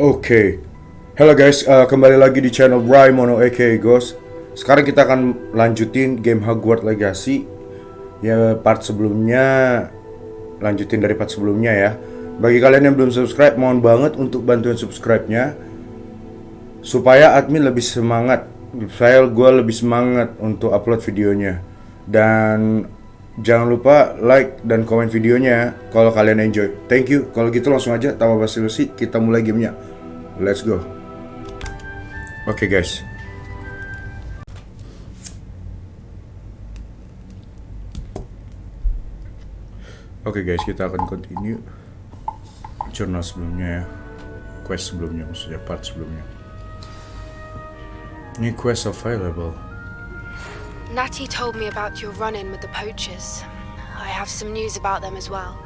Oke, Hello guys, kembali lagi di channel Mono aka Ghost. Sekarang kita akan lanjutin game Hogwarts Legacy. Ya part sebelumnya, lanjutin dari part sebelumnya ya. Bagi kalian yang belum subscribe, mohon banget untuk bantuin subscribe-nya supaya admin lebih semangat, gue lebih semangat untuk upload videonya. Dan jangan lupa like dan komen videonya kalau kalian enjoy. Thank you. Kalau gitu langsung aja tanpa basa-basi kita mulai gamenya. Let's go. Oke guys. Oke guys, kita akan continue jurnal sebelumnya ya. Quest sebelumnya, maksudnya part sebelumnya. New quest available. Natty told me about your run-in with the poachers. I have some news about them as well.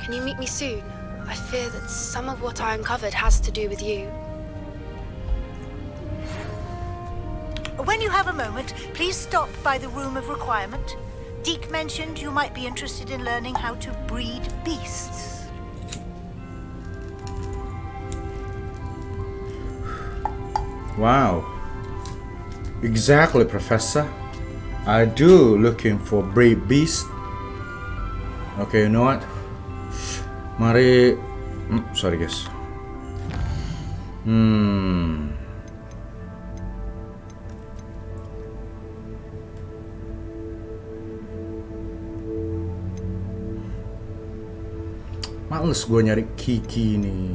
Can you meet me soon? I fear that some of what I uncovered has to do with you. When you have a moment, please stop by the Room of Requirement. Deke mentioned you might be interested in learning how to breed beasts. Wow. Exactly, Professor. I do looking for breed beast. Okay, you know what? Mari, sorry guys. Males gue nyari Kiki nih.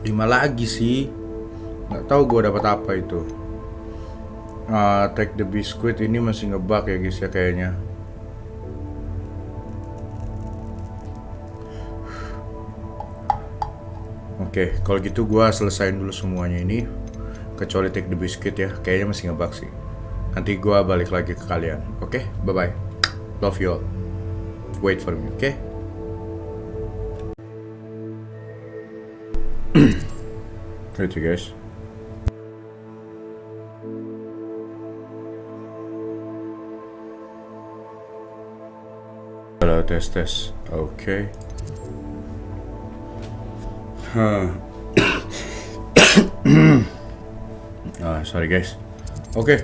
5 lagi sih. Nggak tahu gue dapat apa itu. Take the biscuit ini masih ngebug ya guys ya kayaknya. Oke, kalau gitu gue selesain dulu semuanya ini, kecuali take the biscuit ya, kayaknya masih ngebug sih. Nanti gue balik lagi ke kalian. Oke, bye bye. Love you all. Wait for me, oke? Gitu guys. Halo, tes. Oke. Sorry guys. Oke,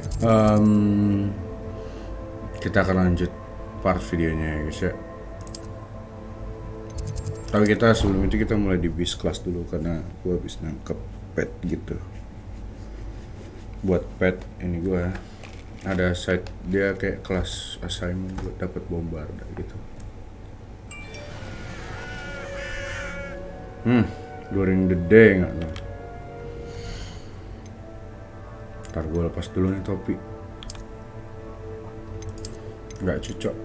kita akan lanjut part videonya ya guys ya. Tapi kita sebelum itu kita mulai di bis kelas dulu karena gue habis nangkep pet gitu. Buat pet ini gue ada site dia kayak kelas assignment buat dapat bombarda gitu. During the day nggak tuh? Ntar gue lepas dulu nih topi. Nggak cocok.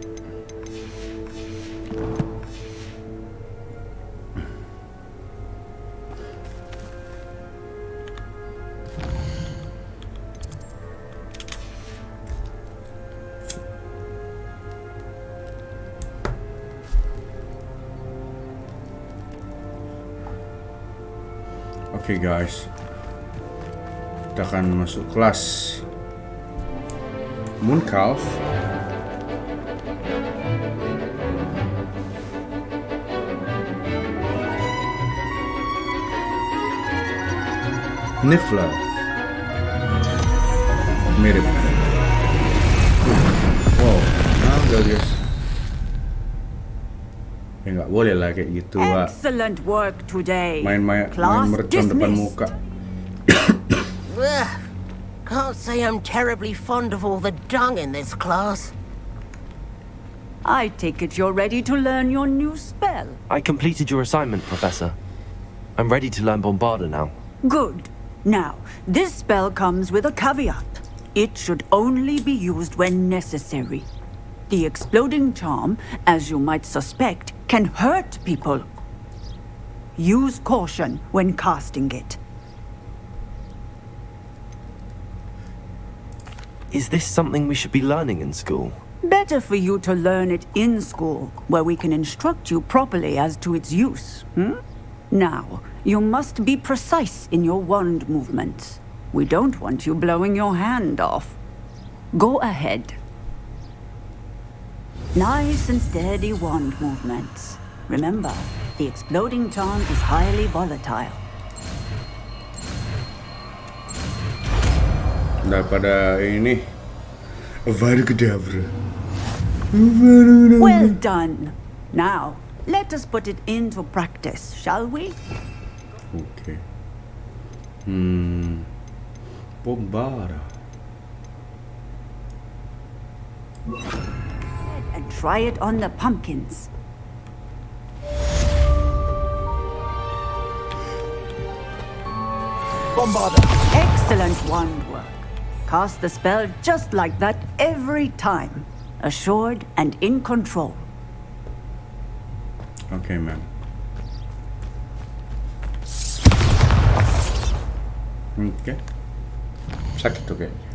Oke guys, kita akan masuk kelas Mooncalf. Niffler mirip. Wow, nah guys. Ya nggak boleh lah kayak gitu, Wak. Excellent work today. Main mercon depan muka. Can't say I'm terribly fond of all the dung in this class. I take it you're ready to learn your new spell. I completed your assignment, Professor. I'm ready to learn Bombarda now. Good. Now, this spell comes with a caveat. It should only be used when necessary. The exploding charm, as you might suspect, can hurt people. Use caution when casting it. Is this something we should be learning in school? Better for you to learn it in school, where we can instruct you properly as to its use. Now, you must be precise in your wand movements. We don't want you blowing your hand off. Go ahead. Nice and steady wand movements. Remember, the exploding charm is highly volatile. Daripada ini Avada-kedavra. Well done. Now, let us put it into practice, shall we? Oke. Bombara. And try it on the pumpkins. Excellent wand work. Cast the spell just like that every time. Assured and in control. Oke, ma'am. Oke. Sakit tuh kayaknya.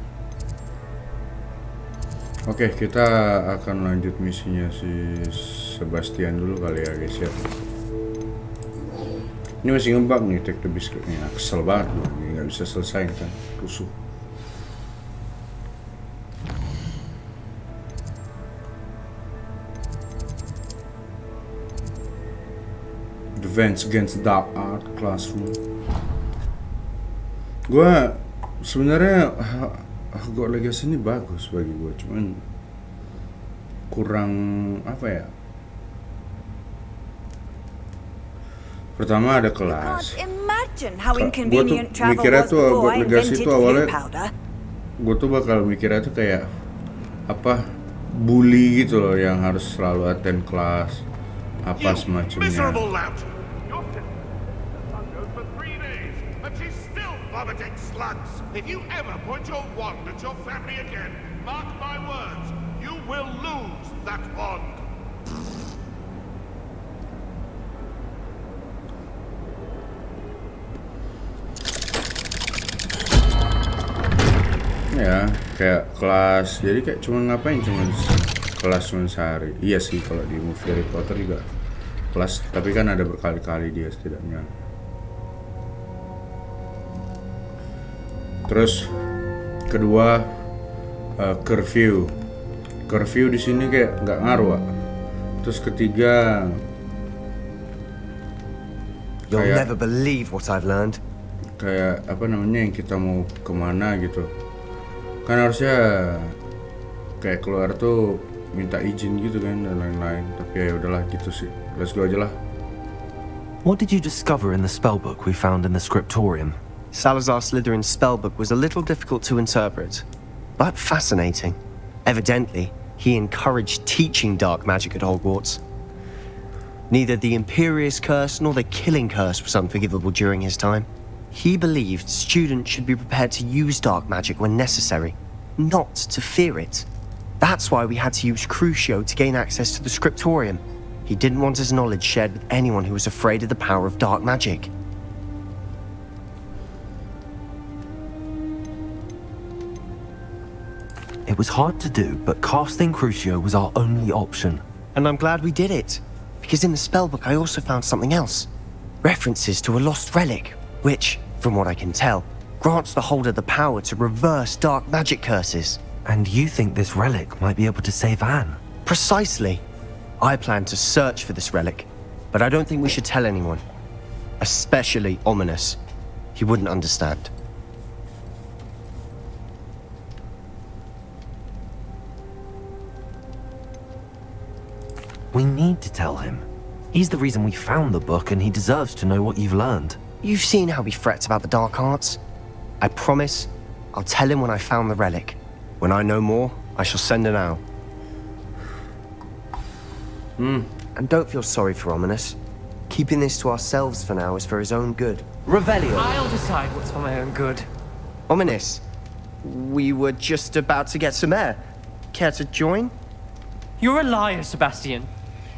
Oke, kita akan lanjut misinya si Sebastian dulu kali ya guys ya. Ini masih ngebug nih take the biscuit nih. Kesel banget gue, nggak bisa selesai kan, rusuh. Defense against Dark Art Classroom. Gue sebenarnya Hogwarts Legacy ini bagus bagi gue, cuman kurang apa ya? Pertama ada kelas. Gue tuh mikirnya tuh Hogwarts Legacy itu awalnya gue tuh bakal mikirnya tuh kayak apa, bully gitu loh, yang harus selalu attend kelas apa semacamnya. Vomiting slugs. If you ever point your wand at your family again, mark my words, you will lose that wand. Ya, kayak kelas. Jadi kayak cuma ngapain, cuma kelas cuma sehari. Iya sih, kalau di movie Harry Potter juga kelas, tapi kan ada berkali-kali dia setidaknya. Terus kedua curfew di sini kayak nggak ngaruh, Wak. Terus ketiga You'll never believe what I've learned. Kayak apa namanya, yang kita mau kemana gitu kan harusnya kayak keluar tuh minta izin gitu kan dan lain-lain, tapi ya udahlah gitu sih, let's go aja lah. What did you discover in the spellbook we found in the scriptorium? Salazar Slytherin's spellbook was a little difficult to interpret, but fascinating. Evidently, he encouraged teaching dark magic at Hogwarts. Neither the Imperious Curse nor the Killing Curse was unforgivable during his time. He believed students should be prepared to use dark magic when necessary, not to fear it. That's why we had to use Crucio to gain access to the scriptorium. He didn't want his knowledge shared with anyone who was afraid of the power of dark magic. It was hard to do, but casting Crucio was our only option. And I'm glad we did it, because in the spellbook I also found something else. References to a lost relic, which, from what I can tell, grants the holder the power to reverse dark magic curses. And you think this relic might be able to save Anne? Precisely. I plan to search for this relic, but I don't think we should tell anyone. Especially Ominous. He wouldn't understand. We need to tell him. He's the reason we found the book, and he deserves to know what you've learned. You've seen how he frets about the dark arts. I promise I'll tell him when I found the relic. When I know more, I shall send an owl. And don't feel sorry for Ominous. Keeping this to ourselves for now is for his own good. Revelio. I'll decide what's for my own good. Ominous, we were just about to get some air. Care to join? You're a liar, Sebastian.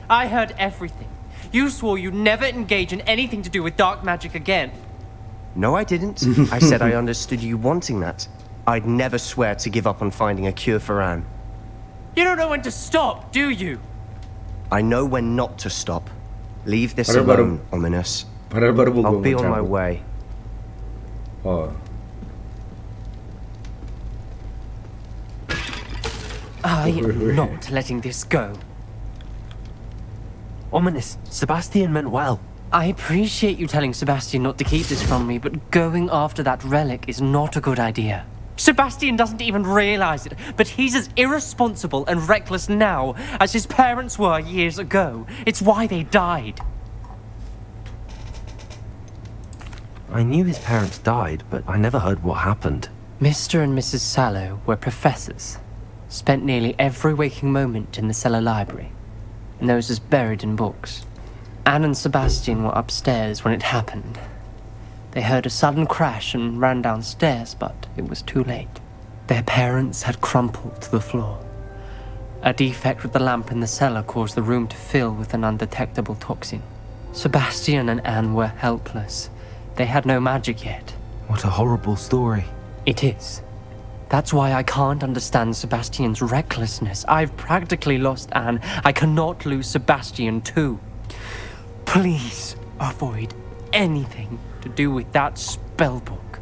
I heard everything. You swore you'd never engage in anything to do with dark magic again. No, I didn't. I said I understood you wanting that. I'd never swear to give up on finding a cure for Anne. You don't know when to stop, do you? I know when not to stop. Leave this alone, Ominous. I'll be on my way. Oh. I am not letting this go. Ominous, Sebastian meant well. I appreciate you telling Sebastian not to keep this from me, but going after that relic is not a good idea. Sebastian doesn't even realize it, but he's as irresponsible and reckless now as his parents were years ago. It's why they died. I knew his parents died, but I never heard what happened. Mr. and Mrs. Sallow were professors, spent nearly every waking moment in the cellar library, noses buried in books. Anne and Sebastian were upstairs when it happened. They heard a sudden crash and ran downstairs, but it was too late. Their parents had crumpled to the floor. A defect with the lamp in the cellar caused the room to fill with an undetectable toxin. Sebastian and Anne were helpless. They had no magic yet. What a horrible story. It is. That's why I can't understand Sebastian's recklessness. I've practically lost Anne. I cannot lose Sebastian too. Please avoid anything to do with that spellbook.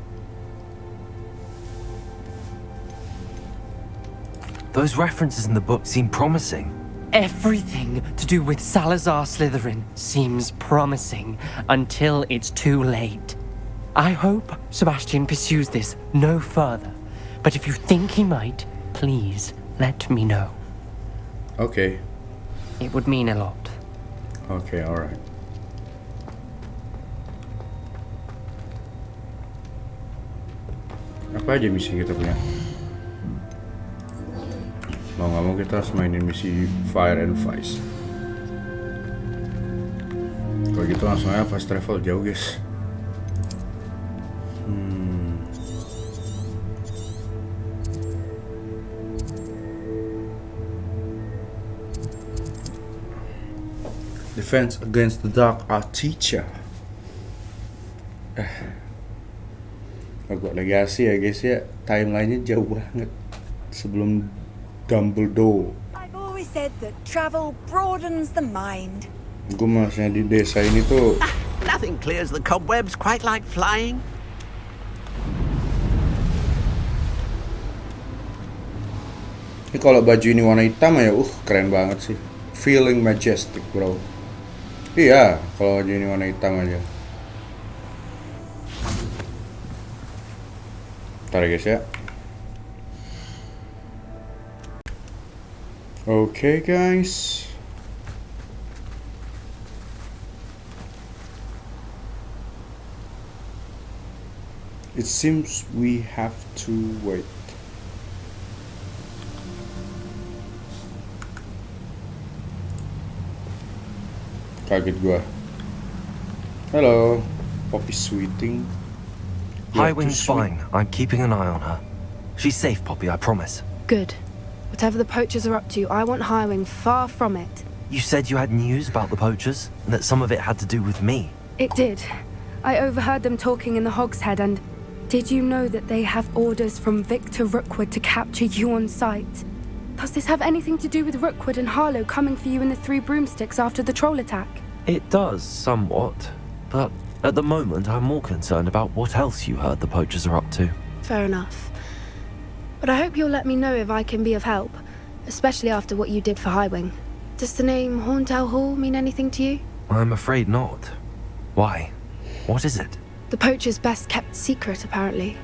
Those references in the book seem promising. Everything to do with Salazar Slytherin seems promising until it's too late. I hope Sebastian pursues this no further. But if you think he might, please let me know. Okay. It would mean a lot. Okay, alright. Apa aja misi kita punya? Mau nggak mau kita harus mainin misi Fire and Vice. Kalau gitu langsung aja fast travel jauh guys. Defense against the dark art teacher. Hogwarts Legacy ya guys ya, timelinenya jauh banget sebelum Dumbledore. I've always said that travel broadens the mind. Gue malasnya di desa ini tuh. Nothing clears the cobwebs quite like flying. Ini kalau baju ini warna hitam ya, keren banget sih. Feeling majestic bro. Iya, kalau baju ini warna hitam aja. Ntar ya guys ya. Okay guys. It seems we have to wait. Kaget gua. Hello, Poppy Sweeting. Highwing's fine. I'm keeping an eye on her. She's safe, Poppy, I promise. Good. Whatever the poachers are up to, I want Highwing far from it. You said you had news about the poachers, and that some of it had to do with me. It did. I overheard them talking in the Hogshead, and did you know that they have orders from Victor Rookwood to capture you on sight? Does this have anything to do with Rookwood and Harlow coming for you in the Three Broomsticks after the troll attack? It does, somewhat. But at the moment, I'm more concerned about what else you heard the poachers are up to. Fair enough. But I hope you'll let me know if I can be of help, especially after what you did for Highwing. Does the name Horntail Hall mean anything to you? I'm afraid not. Why? What is it? The poacher's best kept secret, apparently.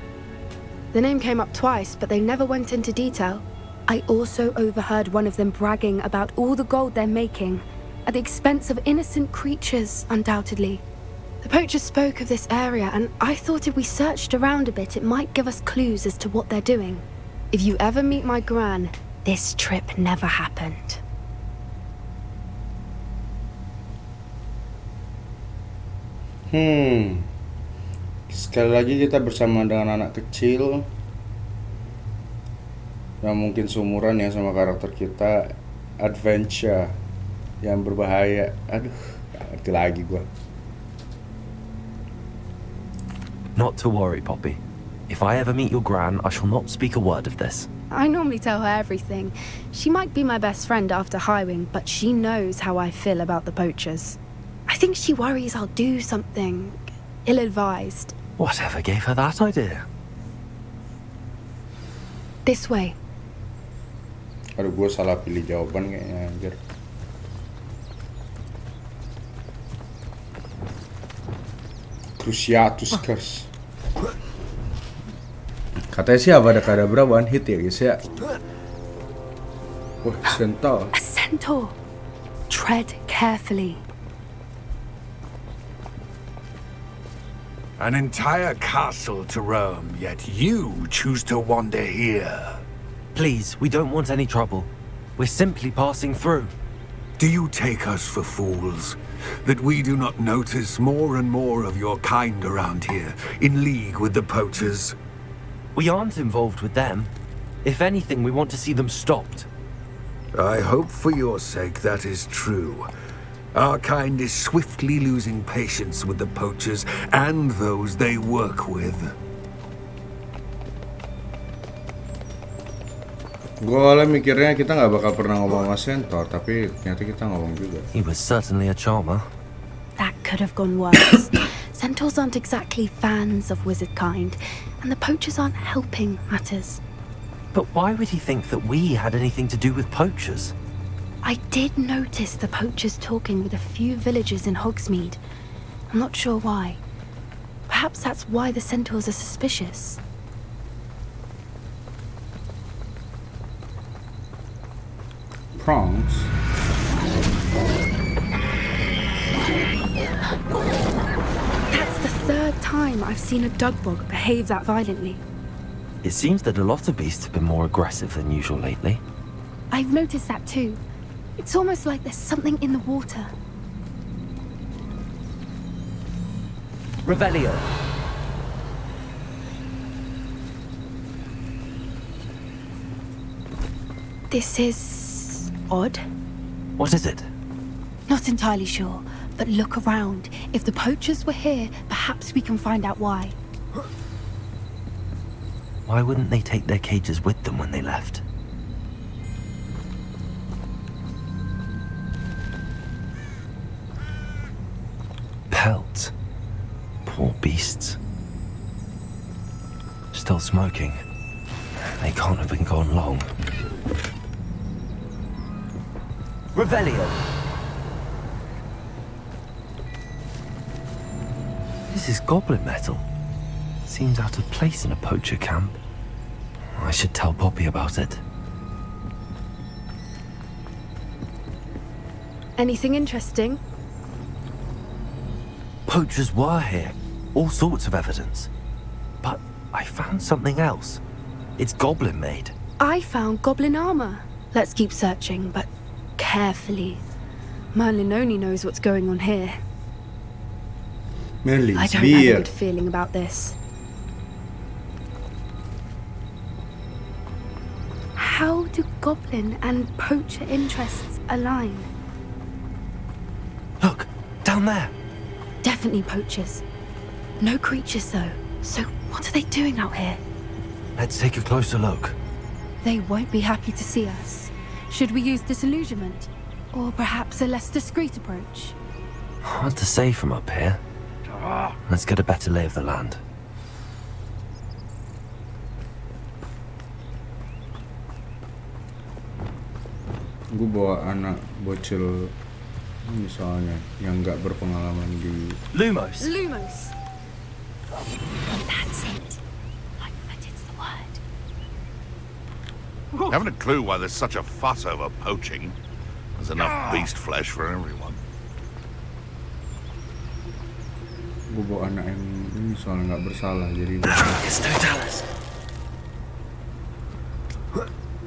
The name came up twice, but they never went into detail. I also overheard one of them bragging about all the gold they're making, at the expense of innocent creatures, undoubtedly. The poachers spoke of this area, and I thought if we searched around a bit, it might give us clues as to what they're doing. If you ever meet my gran, this trip never happened. Sekali lagi kita bersama dengan anak kecil yang mungkin seumuran ya sama karakter kita, adventure yang berbahaya. Aduh, gak ngerti lagi gua. Not to worry, Poppy. If I ever meet your gran, I shall not speak a word of this. I normally tell her everything. She might be my best friend after Highwing, but she knows how I feel about the poachers. I think she worries I'll do something ill-advised. Whatever gave her that idea? This way. Aduh, gue salah pilih jawaban kayaknya anjir. Cruciatus Curse. Katanya sih Avada Kedavra one hit ya guys ya. Wah, centaur. A centaur. Tread carefully. An entire castle to roam, yet you choose to wander here. Please, we don't want any trouble. We're simply passing through. Do you take us for fools? That we do not notice more and more of your kind around here, in league with the poachers? We aren't involved with them. If anything, we want to see them stopped. I hope for your sake that is true. Our kind is swiftly losing patience with the poachers and those they work with. Gue awalnya mikirnya kita nggak bakal pernah ngomong sama Centaur, tapi ternyata kita ngomong juga. He was certainly a charmer. That could have gone worse. Centaurs aren't exactly fans of wizard kind, and the poachers aren't helping matters. But why would he think that we had anything to do with poachers? I did notice the poachers talking with a few villagers in Hogsmeade. I'm not sure why. Perhaps that's why the centaurs are suspicious. Prongs. That's the third time I've seen a dugbog behave that violently. It seems that a lot of beasts have been more aggressive than usual lately. I've noticed that too. It's almost like there's something in the water. Revelio. This is odd. What is it? Not entirely sure, but look around. If the poachers were here, perhaps we can find out why. Why wouldn't they take their cages with them when they left? Pelts. Poor beasts. Still smoking. They can't have been gone long. Revelio! This is goblin metal. Seems out of place in a poacher camp. I should tell Poppy about it. Anything interesting? Poachers were here. All sorts of evidence. But I found something else. It's goblin made. I found goblin armor. Let's keep searching, but carefully. Merlin only knows what's going on here. Merlin's I don't beer. have a good feeling about this. How do goblin and poacher interests align? Look, down there. Definitely poachers. No creatures though. So what are they doing out here? Let's take a closer look. They won't be happy to see us. Should we use disillusionment? Or perhaps a less discreet approach? Hard to say from up here. Let's get a better lay of the land. Gue bawa anak bocil ini soalnya yang nggak berpengalaman di Lumos. Lumos. That's it. Like that it's the word. Haven't a clue why there's such a fuss over poaching. There's enough beast flesh for everyone. gue bawa anak yang ini soalnya nggak bersalah jadi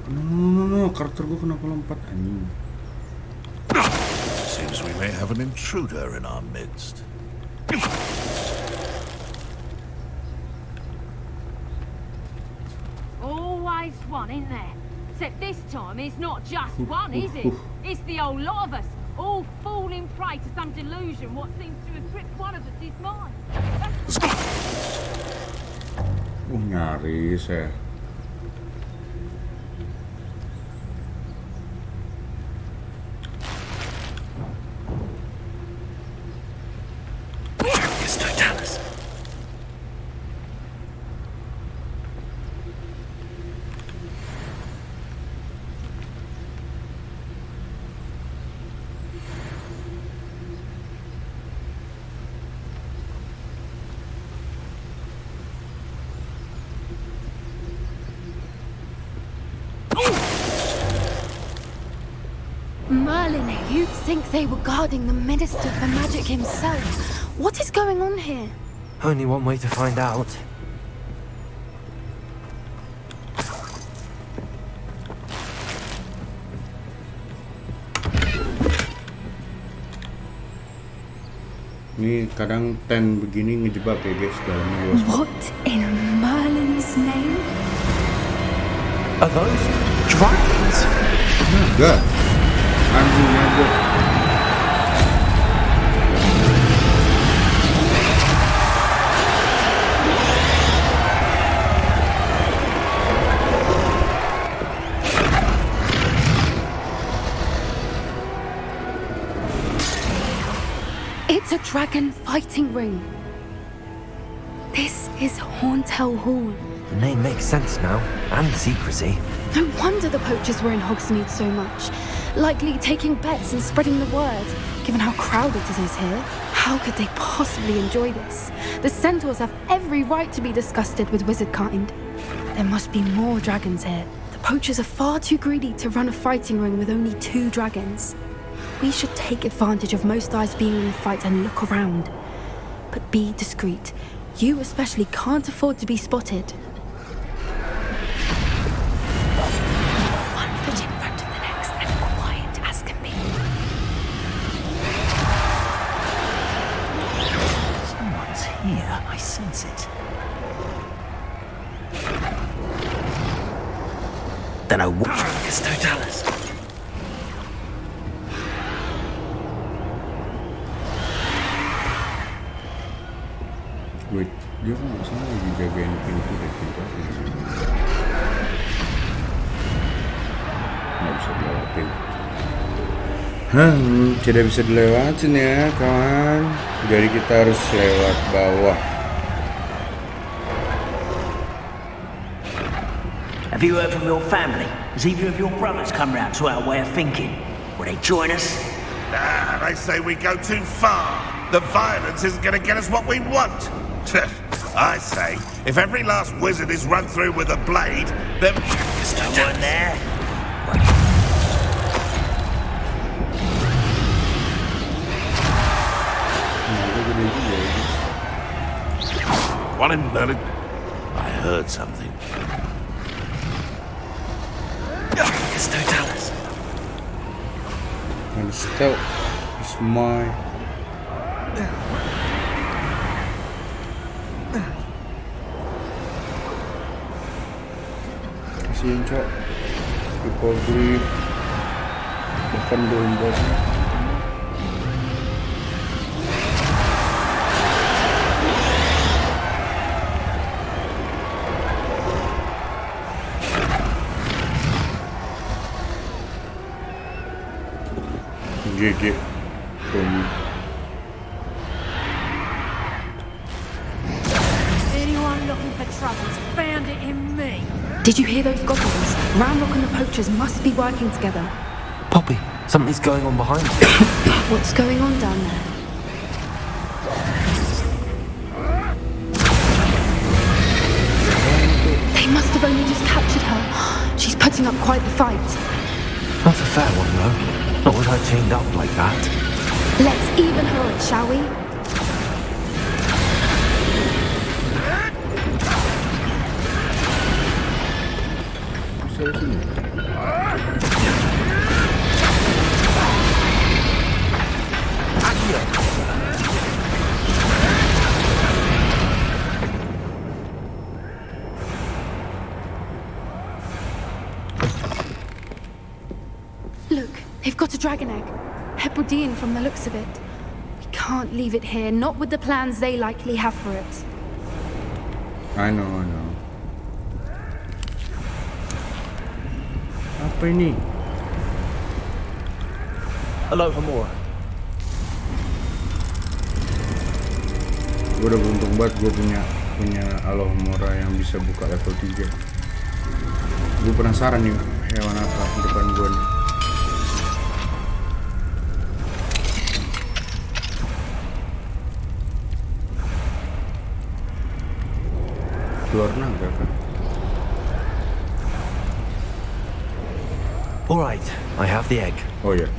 no, karakter gue kenapa lompat anjing. Seems we may have an intruder in our midst. Always one in there. Except this time it's not just one, is it? It's the whole lot of us, all falling prey to some delusion what seems to have gripped one of us is mine. Nyaris ya. mean, you'd think they were guarding the Minister for Magic himself. What is going on here? Only one way to find out. Ini kadang tent begini ngejebak ya guys, dalamnya luas. What in Merlin's name? Are those dragons? Naga. Anjing naga. It's a dragon fighting ring. This is Hauntel Hall. The name makes sense now, and the secrecy. No wonder the poachers were in Hogsmeade so much. Likely taking bets and spreading the word, given how crowded it is here. How could they possibly enjoy this? The centaurs have every right to be disgusted with wizard kind. There must be more dragons here. The poachers are far too greedy to run a fighting ring with only 2 dragons. We should take advantage of most eyes being in the fight and look around. But be discreet. You especially can't afford to be spotted. One foot in front of the next and quiet as can be. Someone's here. I sense it. Then I walk. It's Totalis. Wait, dia kan nggak salah lagi jagain pintu deh, pintu apa ya? Nggak bisa dilewatin. Tidak bisa dilewatin ya kawan. Jadi kita harus lewat bawah. Have you heard from your family? Has either of your brothers come round to our way of thinking? Will they join us? Nah, they say we go too far. The violence isn't going to get us what we want. I say, if every last wizard is run through with a blade, then there's no one there. One in Merlin. I heard something. It's Totalis. And stealth is my. Kasihin cok, recovery, makan domba. GG. Anyone looking for trouble's found it in me. Did you hear those goblins? Ramrock and the poachers must be working together. Poppy, something's going on behind you. What's going on down there? They must have only just captured her. She's putting up quite the fight. Not a fair one, though. Not with her chained up like that. Let's even her it, shall we? Look, they've got a dragon egg. Hebridean from the looks of it. We can't leave it here, not with the plans they likely have for it. I know. Apa ini? Hello, Hamura. Gue udah beruntung banget gue punya Alohomora yang bisa buka level 3. Gue penasaran nih hewan apa depan gue nih. Keluar naga kan? All right, I have the egg. Oh yeah.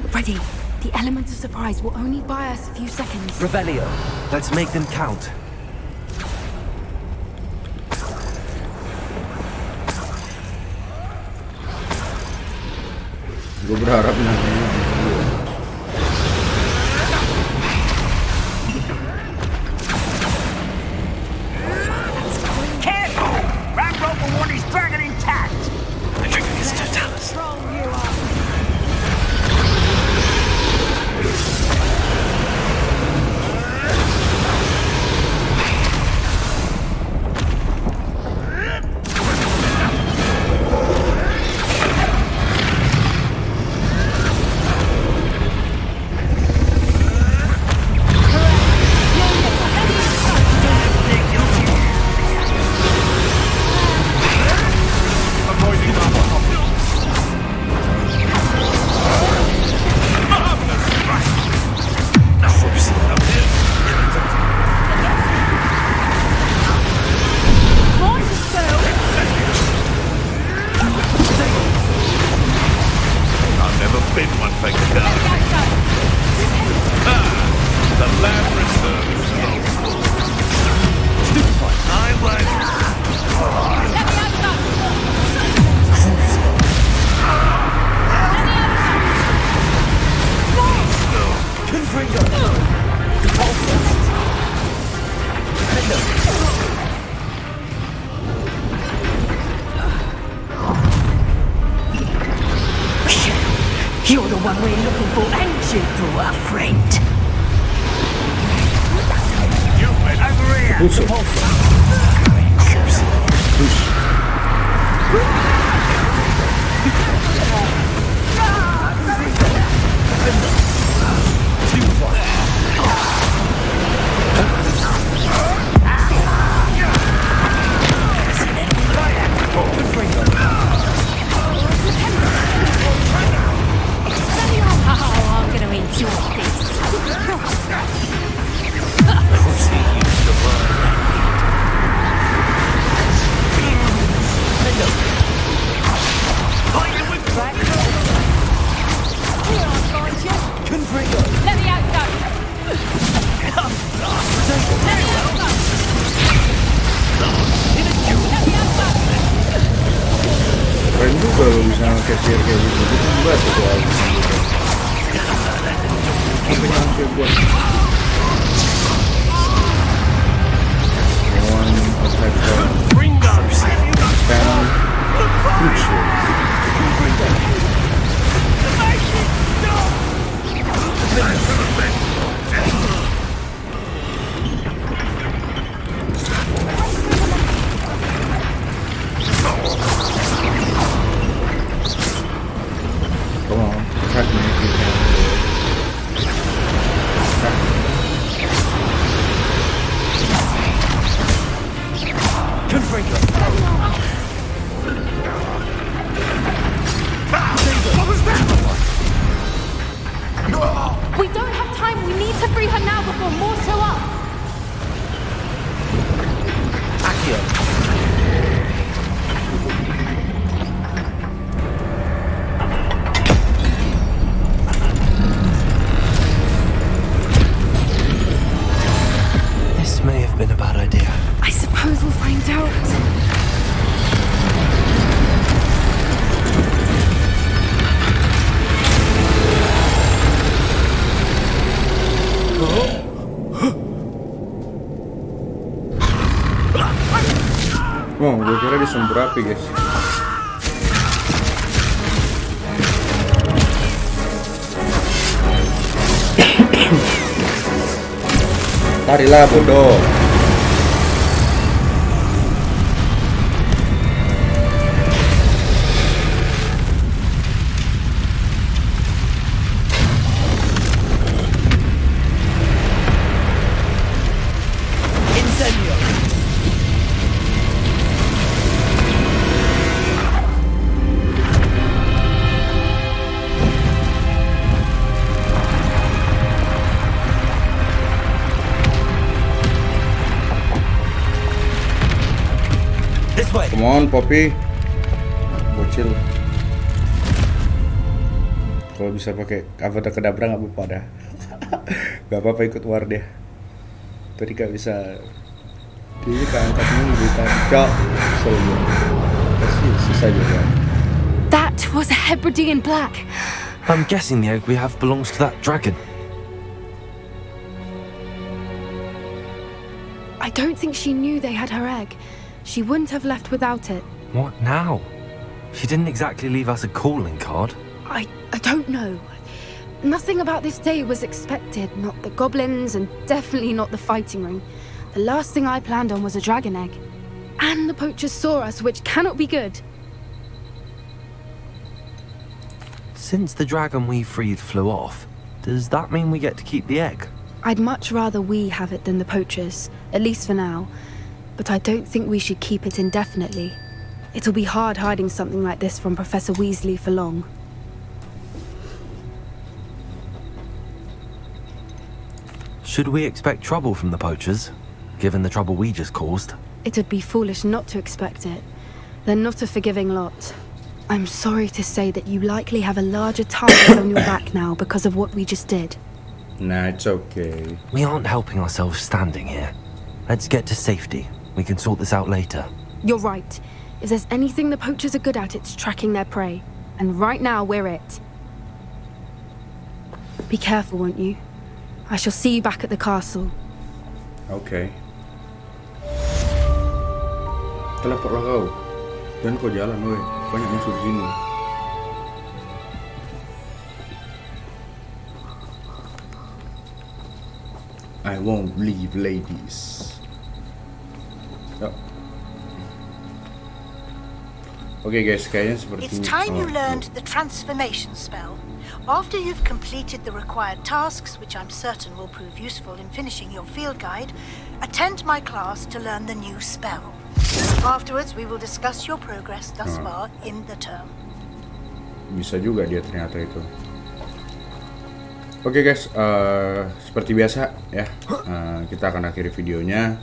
Ready. The element of surprise will only buy us a few seconds. Revelio. Let's make them count. Gue berharap namanya Careful! Ramrock will want his dragon intact! The trigger is totalis. I've never been one for cards. The lab reserves. I won't. You're the one we're looking for, ain't you, our friend? Over here! pulso. Oh, I'm gonna enjoy this. Let me out, go. Let me out, go. Keren juga lo bisa nge-cashier kayak gitu. Gue tuh banget tuh soal apa yang kayak buat one attack spam kunci. Come on, attack me if you can. We don't have time. We need to free her now before more show up. This may have been a bad idea. I suppose we'll find out. Oh, gue kira disembur api guys. Larilah bodoh. Come on, Poppy. Bocil. Kalau bisa pakai avatar kedabra nggak apa-apa dah. Gak apa-apa ikut war deh. Tadi gak bisa. Dia keangkat mulu di tancap. Pasti susah juga. That was a Hebridean black. I'm guessing the egg we have belongs to that dragon. I don't think she knew they had her egg. She wouldn't have left without it. What now? She didn't exactly leave us a calling card. I don't know. Nothing about this day was expected. Not the goblins, and definitely not the fighting ring. The last thing I planned on was a dragon egg. And the poachers saw us, which cannot be good. Since the dragon we freed flew off, does that mean we get to keep the egg? I'd much rather we have it than the poachers, at least for now. But I don't think we should keep it indefinitely. It'll be hard hiding something like this from Professor Weasley for long. Should we expect trouble from the poachers, given the trouble we just caused? It would be foolish not to expect it. They're not a forgiving lot. I'm sorry to say that you likely have a larger target on your back now because of what we just did. Nah, it's okay. We aren't helping ourselves standing here. Let's get to safety. We can sort this out later. You're right. If there's anything the poachers are good at, it's tracking their prey. And right now, we're it. Be careful, won't you? I shall see you back at the castle. Okay. Teleport lah kau. Jangan kau jalan, woi. Banyak musuh di sini. I won't leave, ladies. Yuk. Okay guys, kayaknya seperti It's time you learned the transformation spell. After you've completed the required tasks, which I'm certain will prove useful in finishing your field guide, attend my class to learn the new spell. Afterwards, we will discuss your progress thus far in the term. Bisa juga dia ternyata itu. Oke guys, seperti biasa ya, kita akan akhiri videonya.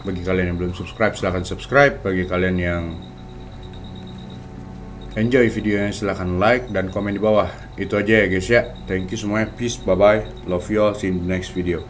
Bagi kalian yang belum subscribe, silahkan subscribe. Bagi kalian yang enjoy videonya, silahkan like dan komen di bawah. Itu aja ya guys ya. Thank you semuanya. Peace, bye bye. Love you all. See you in the next video.